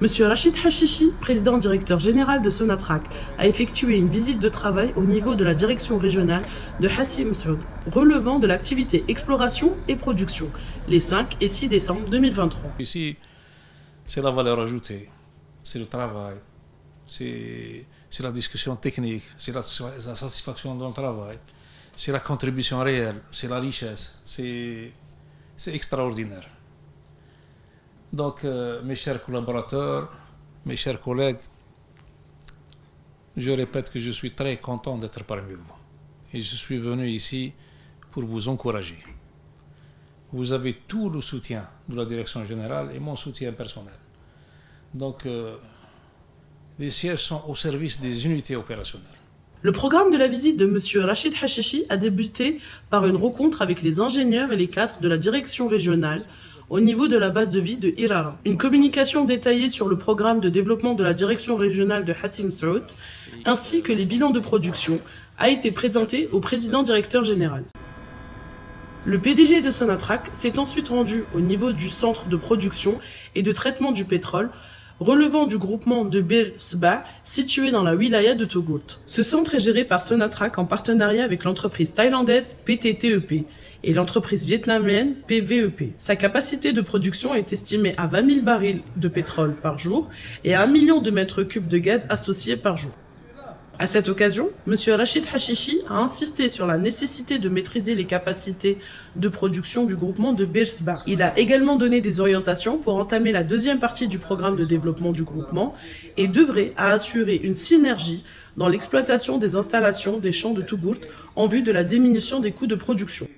Monsieur Rachid Hachichi, président directeur général de Sonatrach, a effectué une visite de travail au niveau de la direction régionale de Hassim Messaoud, relevant de l'activité exploration et production, les 5 et 6 décembre 2023. Ici, c'est la valeur ajoutée, c'est le travail, c'est la discussion technique, c'est la satisfaction dans le travail, c'est la contribution réelle, c'est la richesse, c'est extraordinaire. Donc, mes chers collaborateurs, mes chers collègues, je répète que je suis très content d'être parmi vous. Et je suis venu ici pour vous encourager. Vous avez tout le soutien de la direction générale et mon soutien personnel. Donc, les sièges sont au service des unités opérationnelles. Le programme de la visite de M. Rachid Hachichi a débuté par une rencontre avec les ingénieurs et les cadres de la direction régionale au niveau de la base de vie de Irara. Une communication détaillée sur le programme de développement de la direction régionale de Hassim Messaoud, ainsi que les bilans de production, a été présentée au président directeur général. Le PDG de Sonatrach s'est ensuite rendu au niveau du centre de production et de traitement du pétrole, relevant du groupement de Bir Sba, situé dans la wilaya de Togout. Ce centre est géré par Sonatrach en partenariat avec l'entreprise thaïlandaise PTTEP et l'entreprise vietnamienne PVEP. Sa capacité de production est estimée à 20 000 barils de pétrole par jour et à 1 million de mètres cubes de gaz associés par jour. À cette occasion, M. Rachid Hachichi a insisté sur la nécessité de maîtriser les capacités de production du groupement de Bir Sba. Il a également donné des orientations pour entamer la deuxième partie du programme de développement du groupement et d'œuvrer à assurer une synergie dans l'exploitation des installations des champs de Togout en vue de la diminution des coûts de production.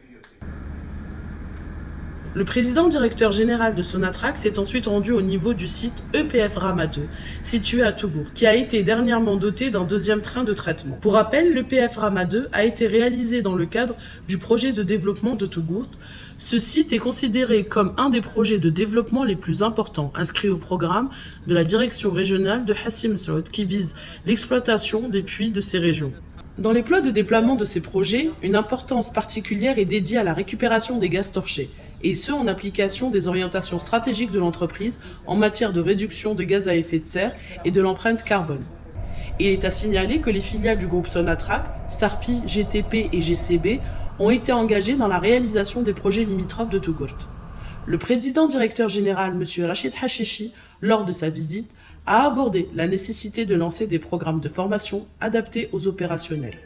Le président directeur général de Sonatrach s'est ensuite rendu au niveau du site EPF Rama 2, situé à Togout, qui a été dernièrement doté d'un deuxième train de traitement. Pour rappel, l'EPF Rama 2 a été réalisé dans le cadre du projet de développement de Togout. Ce site est considéré comme un des projets de développement les plus importants inscrits au programme de la direction régionale de Hassim Messaoud, qui vise l'exploitation des puits de ces régions. Dans les plans de déploiement de ces projets, une importance particulière est dédiée à la récupération des gaz torchés, et ce en application des orientations stratégiques de l'entreprise en matière de réduction de gaz à effet de serre et de l'empreinte carbone. Il est à signaler que les filiales du groupe Sonatrach, Sarpi, GTP et GCB, ont été engagées dans la réalisation des projets limitrophes de Togout. Le président directeur général, M. Rachid Hachichi, lors de sa visite, a abordé la nécessité de lancer des programmes de formation adaptés aux opérationnels.